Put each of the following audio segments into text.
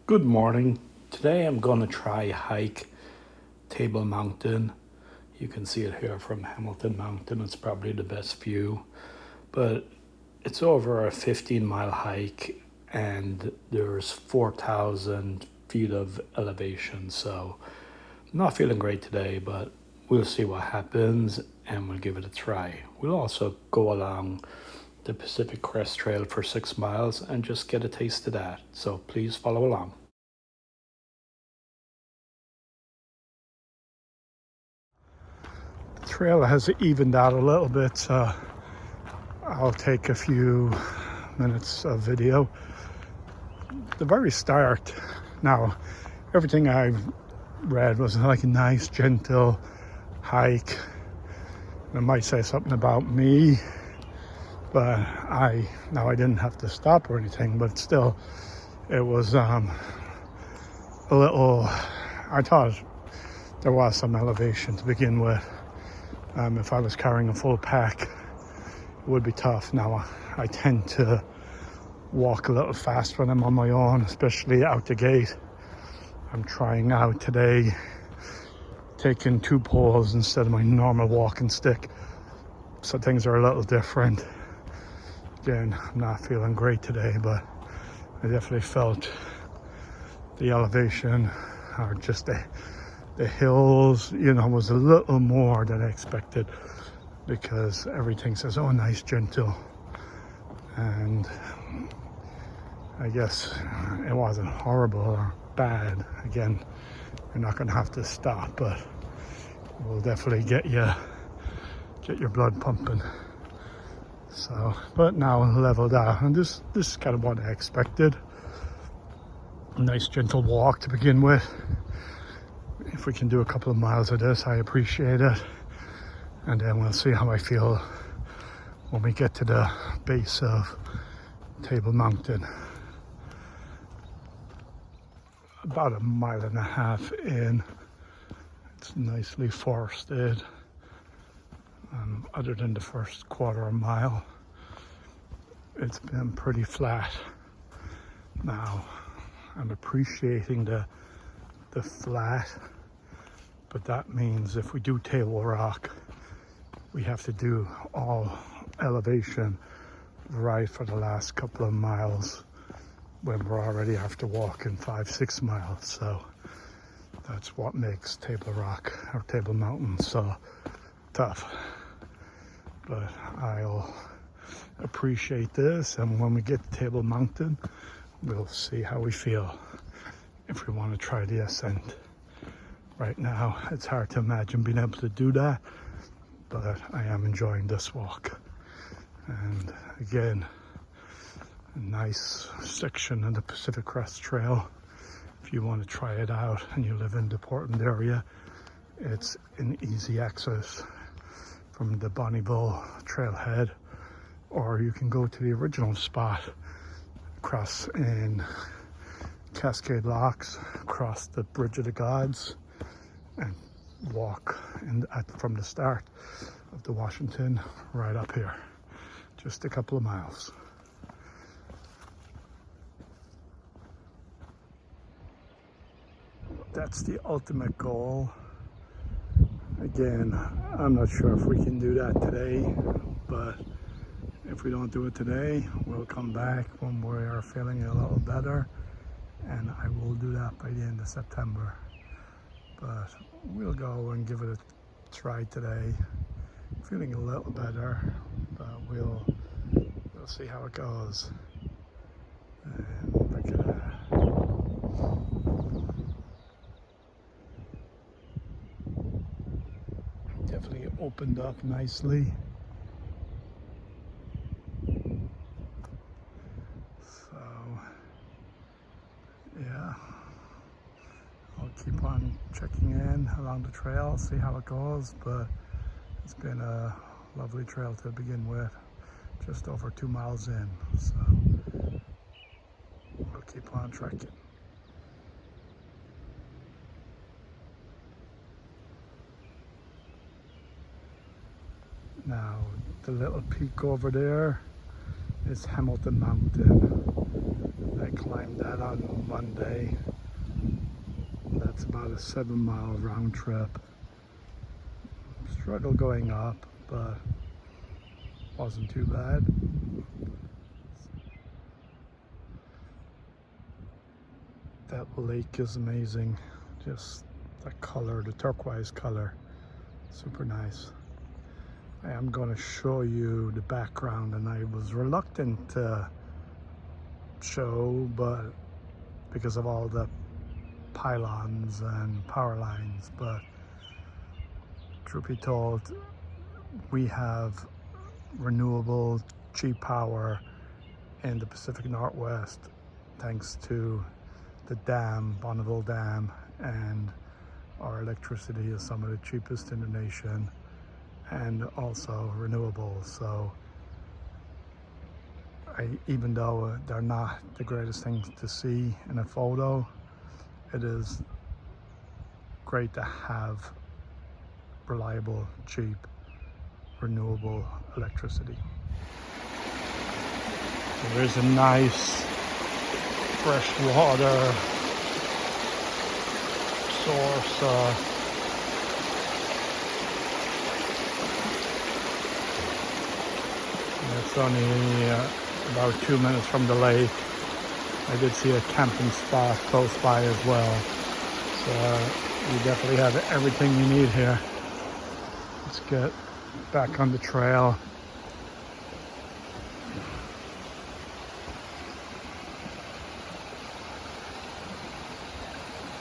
Good morning. Today I'm going to try hike Table Mountain. You can see it here from Hamilton Mountain. It's probably the best view, but it's over a 15-mile hike and there's 4,000 feet of elevation. So I'm not feeling great today, but we'll see what happens and we'll give it a try. We'll also go along the Pacific Crest Trail for 6 miles and just get a taste of that. So please follow along. The trail has evened out a little bit, so I'll take a few minutes of video. The very start, now everything I read was like a nice gentle hike. It might say something about me, but I didn't have to stop or anything, but still it was a little, I thought there was some elevation to begin with. If I was carrying a full pack, it would be tough. Now I tend to walk a little fast when I'm on my own, especially out the gate. I'm trying out today taking 2 poles instead of my normal walking stick, so things are a little different. Again, I'm not feeling great today, but I definitely felt the elevation, or just the hills, was a little more than I expected, because everything says, oh, nice, gentle. And I guess it wasn't horrible or bad. Again, you're not going to have to stop, but it will definitely get your blood pumping. So, but now leveled out, and this is kind of what I expected. A nice gentle walk to begin with. If we can do a couple of miles of this, I appreciate it. And then we'll see how I feel when we get to the base of Table Mountain. About 1.5 miles in. It's nicely forested. Other than the first quarter of a mile, it's been pretty flat. Now, I'm appreciating the flat, but that means if we do Table Rock, we have to do all elevation right for the last couple of miles when we're already after walking 5-6 miles. So that's what makes Table Rock or Table Mountain so tough. But I'll appreciate this, and when we get to Table Mountain, we'll see how we feel if we want to try the ascent. Right now, it's hard to imagine being able to do that, but I am enjoying this walk. And again, a nice section of the Pacific Crest Trail. If you want to try it out and you live in the Portland area, it's an easy access from the Bonneville trailhead, or you can go to the original spot, cross in Cascade Locks, across the Bridge of the Gods, and walk from the start of the Washington right up here. Just a couple of miles. That's the ultimate goal. Again, I'm not sure if we can do that today, but if we don't do it today, we'll come back when we are feeling a little better, and I will do that by the end of September. But we'll go and give it a try today. Feeling a little better, but we'll see how it goes. And look at that. Definitely opened up nicely. So, yeah. I'll keep on checking in along the trail, see how it goes, but it's been a lovely trail to begin with, just over 2 miles in, so we'll keep on trekking. Now, the little peak over there is Hamilton Mountain. I climbed that on Monday. That's about a 7-mile round trip. Struggle going up, but wasn't too bad. That lake is amazing. Just the color, the turquoise color, super nice. I am going to show you the background, and I was reluctant to show, but because of all the pylons and power lines, but truth be told, we have renewable cheap power in the Pacific Northwest thanks to the dam, Bonneville Dam, and our electricity is some of the cheapest in the nation and also renewable. So even though they're not the greatest things to see in a photo, it is great to have reliable, cheap, renewable electricity. So there's a nice fresh water source. It's only about 2 minutes from the lake. I did see a camping spot close by as well. So you definitely have everything you need here. Let's get back on the trail.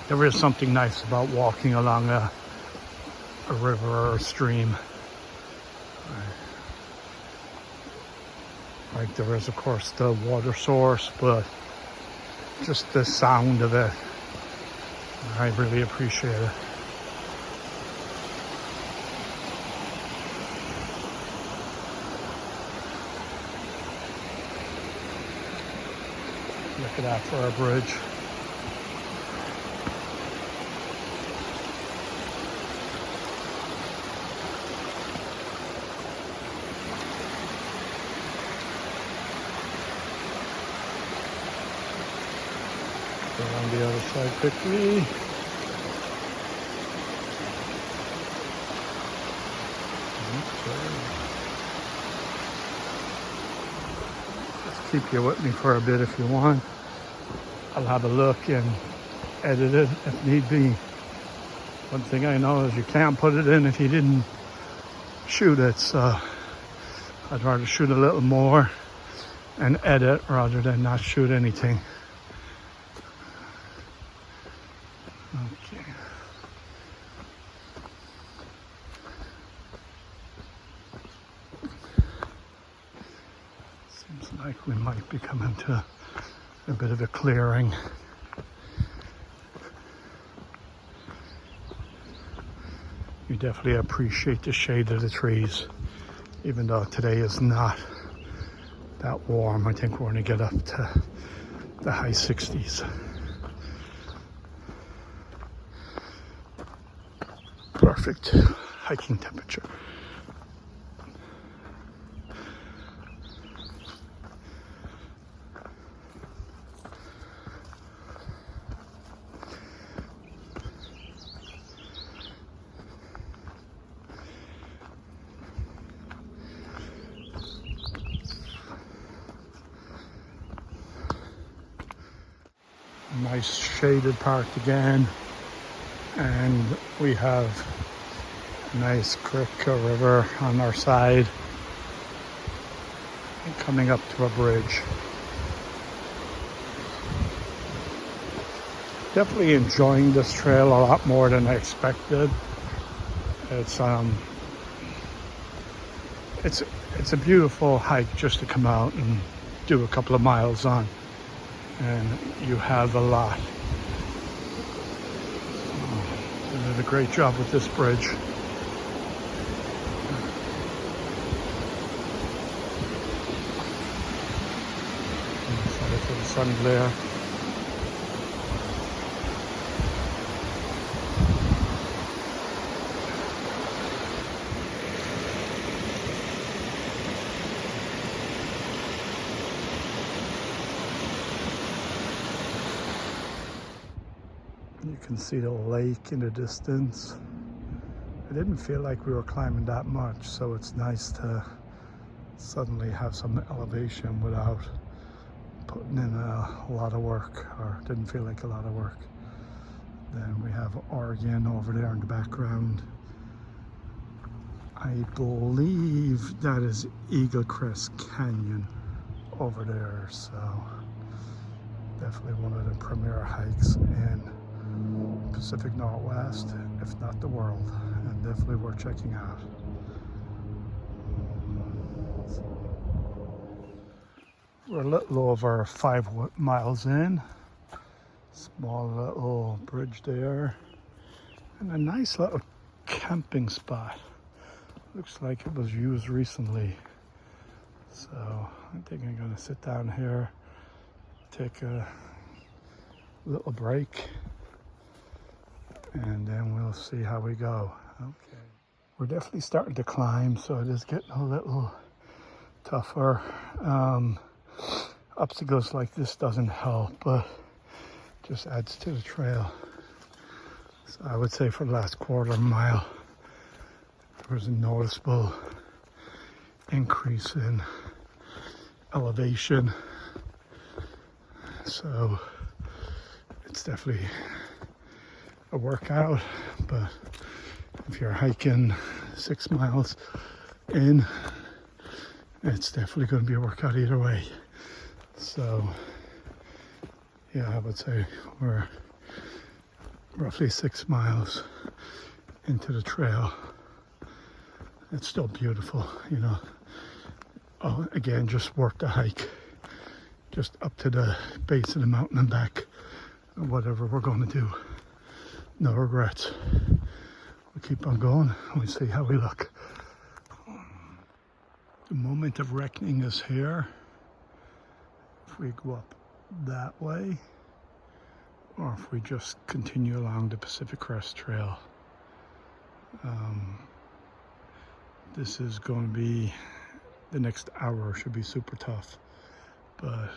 There is something nice about walking along a river or a stream. Like there is, of course, the water source, but just the sound of it, I really appreciate it. Look at that for a bridge. Go on the other side quickly. Just keep you with me for a bit if you want. I'll have a look and edit it if need be. One thing I know is you can't put it in if you didn't shoot it, so I'd rather shoot a little more and edit rather than not shoot anything. Okay. Seems like we might be coming to a bit of a clearing. You definitely appreciate the shade of the trees, even though today is not that warm. I think we're going to get up to the high 60s. Perfect hiking temperature. Nice shaded part again, and we have a nice creek or river on our side and coming up to a bridge. Definitely enjoying this trail a lot more than I expected. It's a beautiful hike just to come out and do a couple of miles on. And you have a lot. They did a great job with this bridge. Sorry for the sun glare. You can see the lake in the distance. It didn't feel like we were climbing that much, so it's nice to suddenly have some elevation without putting in a lot of work, or didn't feel like a lot of work. Then we have Oregon over there in the background. I believe that is Eagle Crest Canyon over there, so definitely one of the premier hikes in Pacific Northwest, if not the world, and definitely worth checking out. We're a little over 5 miles in. Small little bridge there, and a nice little camping spot. Looks like it was used recently. So I think I'm gonna sit down here, take a little break, and then we'll see how we go. Okay. We're definitely starting to climb, so it is getting a little tougher. Obstacles like this doesn't help, but just adds to the trail. So I would say for the last quarter mile, there was a noticeable increase in elevation. So it's definitely a workout, but if you're hiking 6 miles in, it's definitely going to be a workout either way. So yeah, I would say we're roughly 6 miles into the trail. It's still beautiful, you know. Oh, again, just worth the hike. Just up to the base of the mountain and back. Whatever we're going to do. No regrets. We'll keep on going and we see how we look. The moment of reckoning is here. If we go up that way, or if we just continue along the Pacific Crest Trail. This is going to be, the next hour should be super tough, but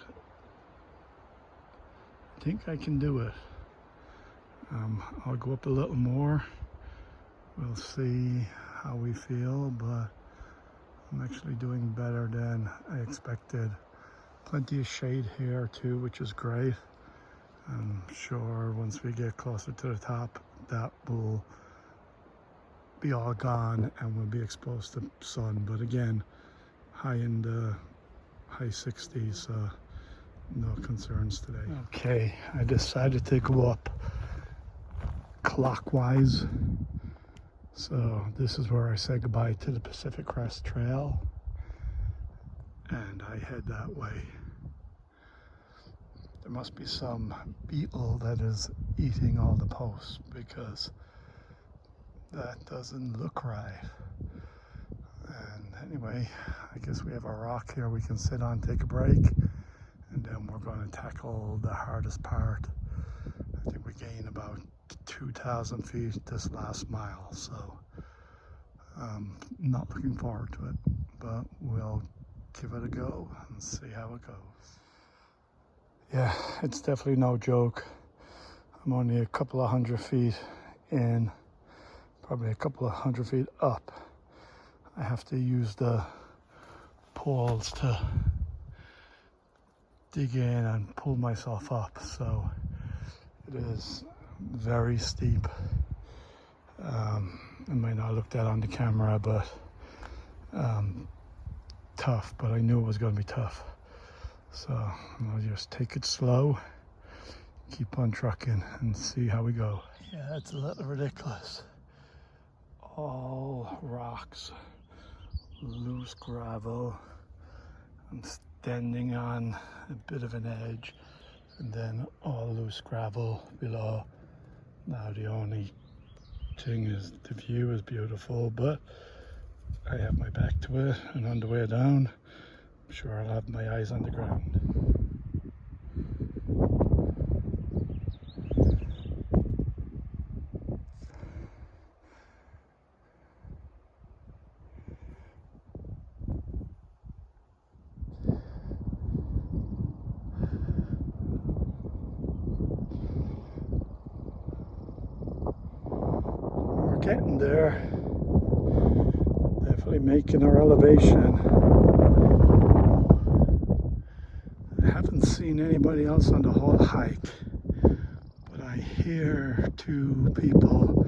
I think I can do it. I'll go up a little more. We'll see how we feel, but I'm actually doing better than I expected. Plenty of shade here too, which is great. I'm sure once we get closer to the top, that will be all gone and we'll be exposed to sun. But again, high in the high 60s, no concerns today. Okay, I decided to go up clockwise. So this is where I say goodbye to the Pacific Crest Trail, and I head that way. There must be some beetle that is eating all the posts, because that doesn't look right. And anyway, I guess we have a rock here we can sit on, take a break, and then we're going to tackle the hardest part. I think we gained about 2,000 feet this last mile, so not looking forward to it, but we'll give it a go and see how it goes. Yeah, it's definitely no joke. I'm only a couple of 100 feet in, probably a couple of 100 feet up. I have to use the poles to dig in and pull myself up, so it is very steep. I might not look that on the camera, but tough, but I knew it was going to be tough. So I'll just take it slow, keep on trucking and see how we go. Yeah, it's a little ridiculous. All rocks, loose gravel. I'm standing on a bit of an edge, and then all loose gravel below. Now the only thing is the view is beautiful, but I have my back to it, and on the way down, I'm sure I'll have my eyes on the ground. getting there. Definitely making our elevation. I haven't seen anybody else on the whole hike, but I hear two people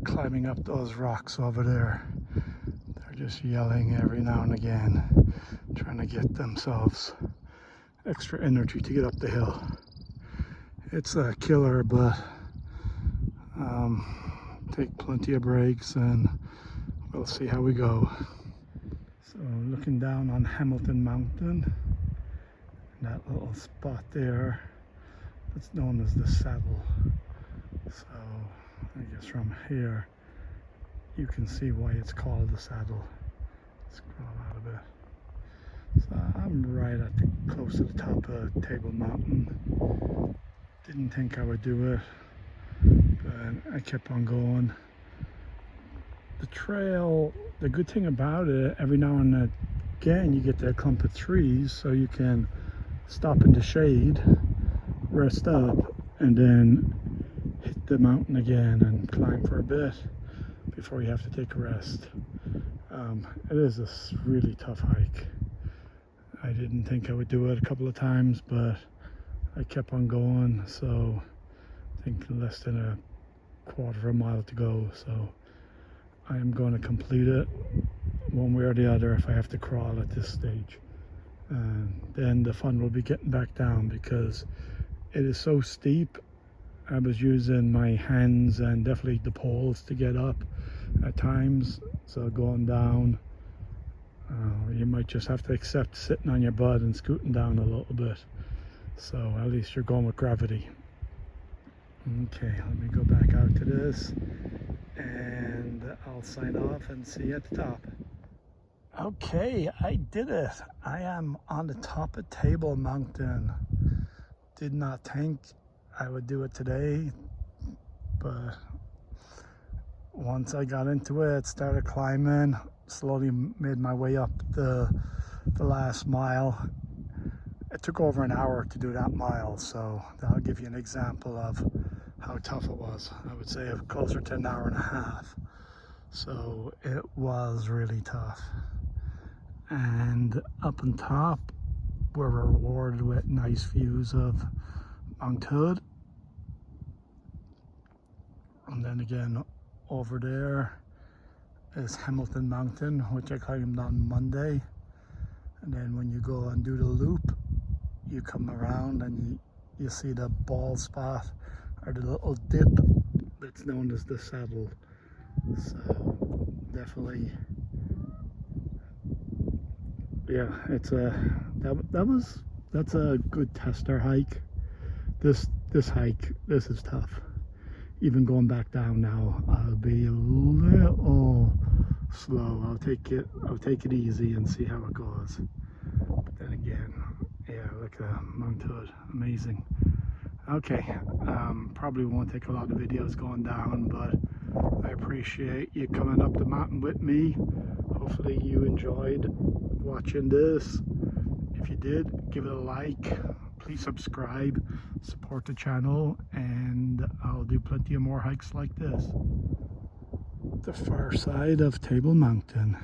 climbing up those rocks over there. They're just yelling every now and again, trying to get themselves extra energy to get up the hill. It's a killer, but take plenty of breaks and we'll see how we go. So looking down on Hamilton Mountain, that little spot there, that's known as the saddle. So I guess from here you can see why it's called the saddle. Scroll out a bit. So I'm right at the close to the top of Table Mountain. Didn't think I would do it, but I kept on going. The trail, the good thing about it, every now and again you get that clump of trees, so you can stop in the shade, rest up, and then hit the mountain again and climb for a bit before you have to take a rest. It is a really tough hike. I didn't think I would do it a couple of times, but I kept on going, so I think less than a quarter of a mile to go, so I am going to complete it one way or the other if I have to crawl at this stage. And then the fun will be getting back down because it is so steep. I was using my hands and definitely the poles to get up at times, so going down, you might just have to accept sitting on your butt and scooting down a little bit, so at least you're going with gravity. Okay, let me go back out to this and I'll sign off and see you at the top. Okay, I did it. I am on the top of Table Mountain. Did not think I would do it today, but once I got into it, started climbing, slowly made my way up the last mile. It took over an hour to do that mile, so that'll give you an example of how tough it was. I would say closer to an hour and a half. So it was really tough. And up on top, we're rewarded with nice views of Mount Hood. And then again, over there is Hamilton Mountain, which I climbed on Monday. And then when you go and do the loop, you come around and you see the bald spot, or the little dip that's known as the saddle. So definitely, yeah, it's that's a good tester hike. This hike, this is tough. Even going back down now, I'll be a little slow. I'll take it easy and see how it goes. But then again, yeah, look at Mount Hood, amazing. Okay, probably won't take a lot of videos going down, but I appreciate you coming up the mountain with me. Hopefully you enjoyed watching this. If you did, give it a like. Please subscribe, support the channel, and I'll do plenty of more hikes like this. The far side of Table Mountain.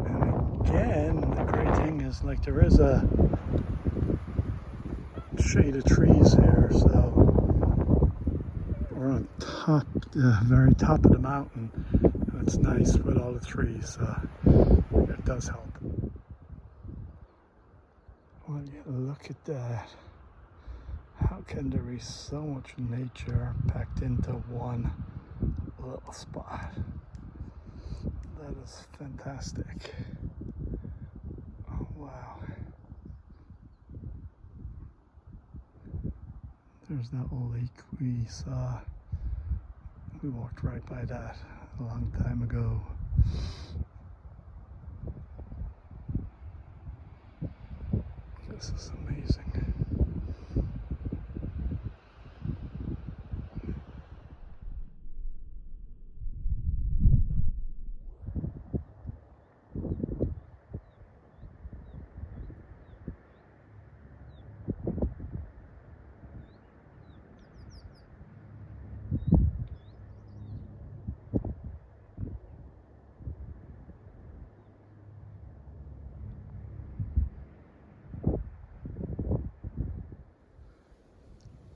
And again, the great thing is, like, there is a shade of trees here, so we're on top, the very top of the mountain, and it's nice with all the trees, so it does help. Well, you look at that. How can there be so much nature packed into one little spot? That is fantastic. Oh, wow. There's that old lake we saw. We walked right by that a long time ago. This is amazing.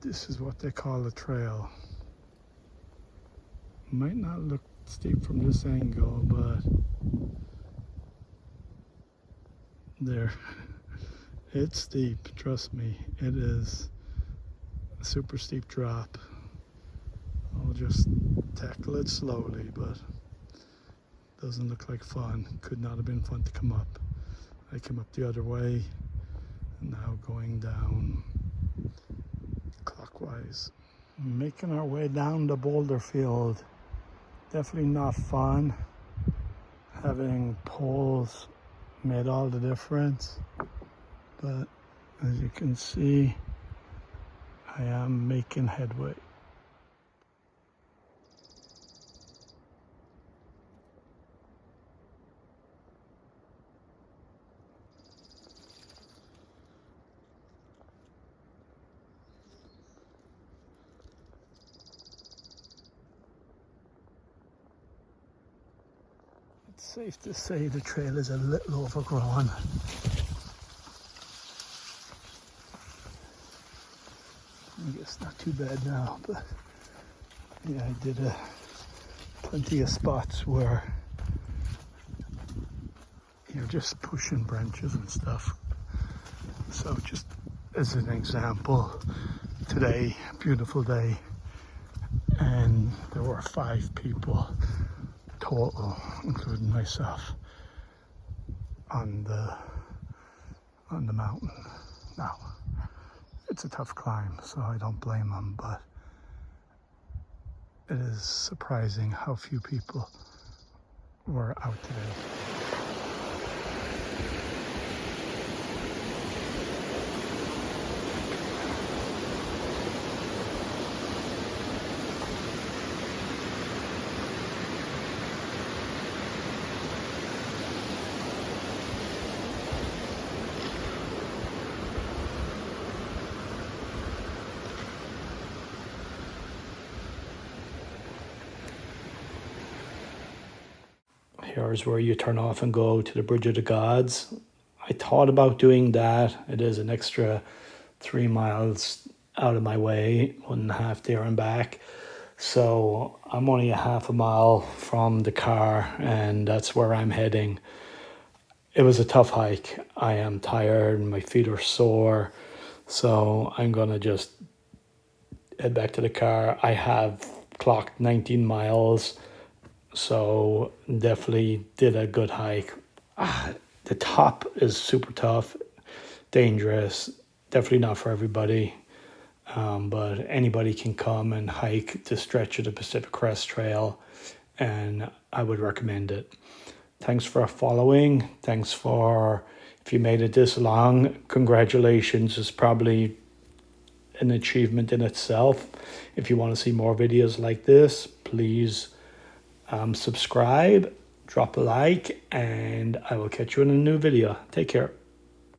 This is what they call a trail. Might not look steep from this angle, but there, it's steep, trust me. It is a super steep drop. I'll just tackle it slowly, but doesn't look like fun. Could not have been fun to come up. I came up the other way, and now going down clockwise. Making our way down the boulder field. Definitely not fun. Having poles made all the difference, but as you can see, I am making headway. It's safe to say the trail is a little overgrown. I guess not too bad now, but yeah, I did plenty of spots where you're just pushing branches and stuff. So just as an example, today, beautiful day, and there were 5 people total, including myself, on the mountain. Now, it's a tough climb, so I don't blame them, but it is surprising how few people were out today. Here's where you turn off and go to the Bridge of the Gods. I thought about doing that. It is an extra 3 miles out of my way, 1.5 there and back. So I'm only a half a mile from the car, and that's where I'm heading. It was a tough hike. I am tired, my feet are sore. So I'm gonna just head back to the car. I have clocked 19 miles. So definitely did a good hike. The top is super tough, dangerous, definitely not for everybody. But anybody can come and hike the stretch of the Pacific Crest Trail, and I would recommend it. Thanks for following. Thanks for, if you made it this long, congratulations. It's probably an achievement in itself. If you want to see more videos like this, please subscribe, drop a like, and I will catch you in a new video. Take care.